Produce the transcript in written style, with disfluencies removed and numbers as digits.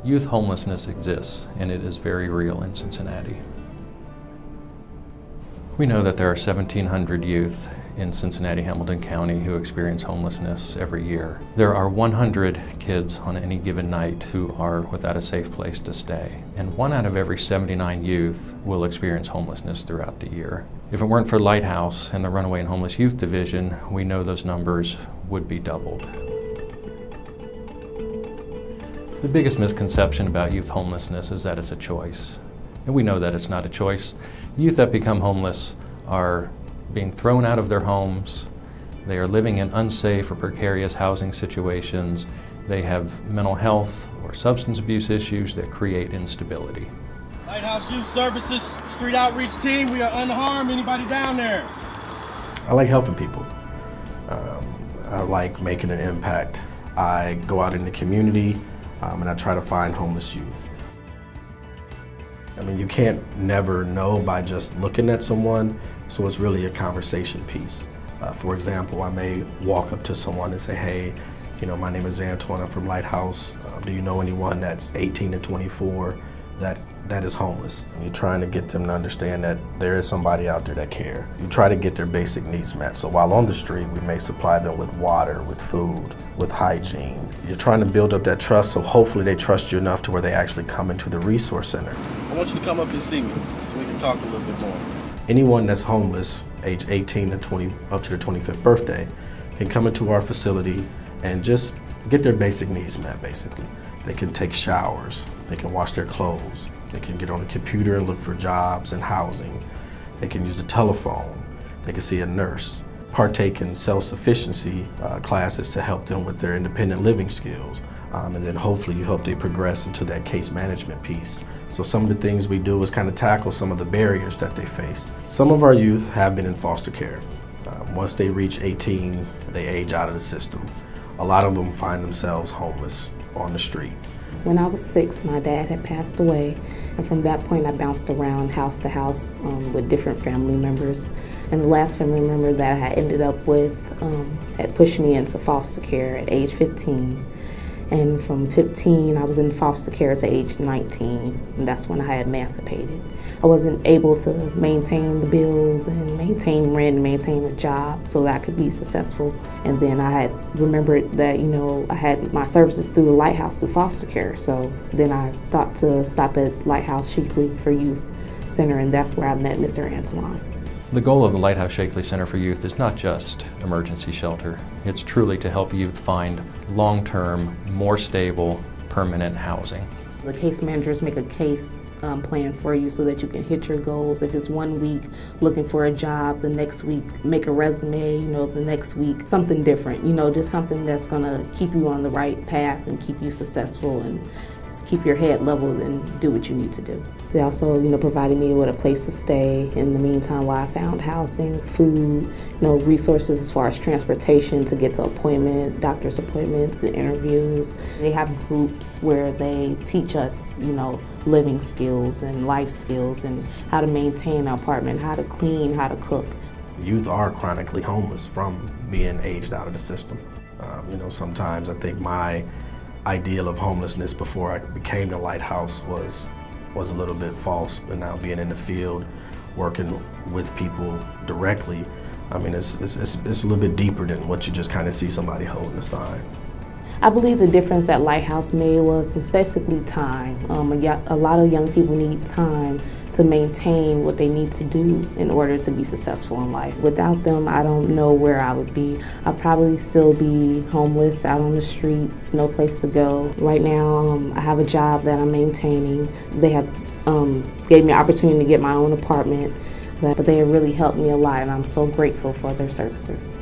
Youth homelessness exists, and it is very real in Cincinnati. We know that there are 1,700 youth in Cincinnati-Hamilton County who experience homelessness every year. There are 100 kids on any given night who are without a safe place to stay. And 1 out of every 79 youth will experience homelessness throughout the year. If it weren't for Lighthouse and the Runaway and Homeless Youth Division, we know those numbers would be doubled. The biggest misconception about youth homelessness is that it's a choice. And we know that it's not a choice. Youth that become homeless are being thrown out of their homes. They are living in unsafe or precarious housing situations. They have mental health or substance abuse issues that create instability. Lighthouse Youth Services Street Outreach Team, we are unharmed. Anybody down there? I like helping people. I like making an impact. I go out in the community and I try to find homeless youth. I mean, you can't never know by just looking at someone, so it's really a conversation piece. For example, I may walk up to someone and say, hey, you know, my name is Antoine, I'm from Lighthouse. Do you know anyone that's 18 to 24 that is homeless? And you're trying to get them to understand that there is somebody out there that cares. You try to get their basic needs met. So while on the street, we may supply them with water, with food, with hygiene. You're trying to build up that trust, so hopefully they trust you enough to where they actually come into the resource center. I want you to come up and see me so we can talk a little bit more. Anyone that's homeless, age 18 to 20, up to their 25th birthday, can come into our facility and just get their basic needs met, basically. They can take showers, they can wash their clothes, they can get on a computer and look for jobs and housing, they can use the telephone, they can see a nurse, partake in self-sufficiency classes to help them with their independent living skills. And then hopefully you help they progress into that case management piece. So some of the things we do is kind of tackle some of the barriers that they face. Some of our youth have been in foster care. Once they reach 18, they age out of the system. A lot of them find themselves homeless on the street. When I was 6, my dad had passed away, and from that point I bounced around house to house with different family members. And the last family member that I had ended up with had pushed me into foster care at age 15. And from 15, I was in foster care to age 19, and that's when I had emancipated. I wasn't able to maintain the bills and maintain rent and maintain a job so that I could be successful. And then I had remembered that, you know, I had my services through the Lighthouse through foster care. So then I thought to stop at Lighthouse Shakely for Youth Center, and that's where I met Mr. Antoine. The goal of the Lighthouse Shakely Center for Youth is not just emergency shelter. It's truly to help youth find long-term, more stable, permanent housing. The case managers make a case plan for you so that you can hit your goals. If it's 1 week looking for a job, the next week make a resume, you know, the next week something different, you know, just something that's gonna keep you on the right path and keep you successful and keep your head leveled and do what you need to do. They also, you know, provided me with a place to stay in the meantime while I found housing, food, you know, resources as far as transportation to get to doctor's appointments and interviews. They have groups where they teach us, you know, living skills and life skills and how to maintain an apartment, how to clean, how to cook. Youth are chronically homeless from being aged out of the system. You know, sometimes I think my ideal of homelessness before I became the Lighthouse was a little bit false, but now being in the field, working with people directly, I mean, it's a little bit deeper than what you just kind of see somebody holding a sign. I believe the difference that Lighthouse made was basically time. A lot of young people need time to maintain what they need to do in order to be successful in life. Without them, I don't know where I would be. I'd probably still be homeless, out on the streets, no place to go. Right now, I have a job that I'm maintaining. They have gave me an opportunity to get my own apartment, but they have really helped me a lot, and I'm so grateful for their services.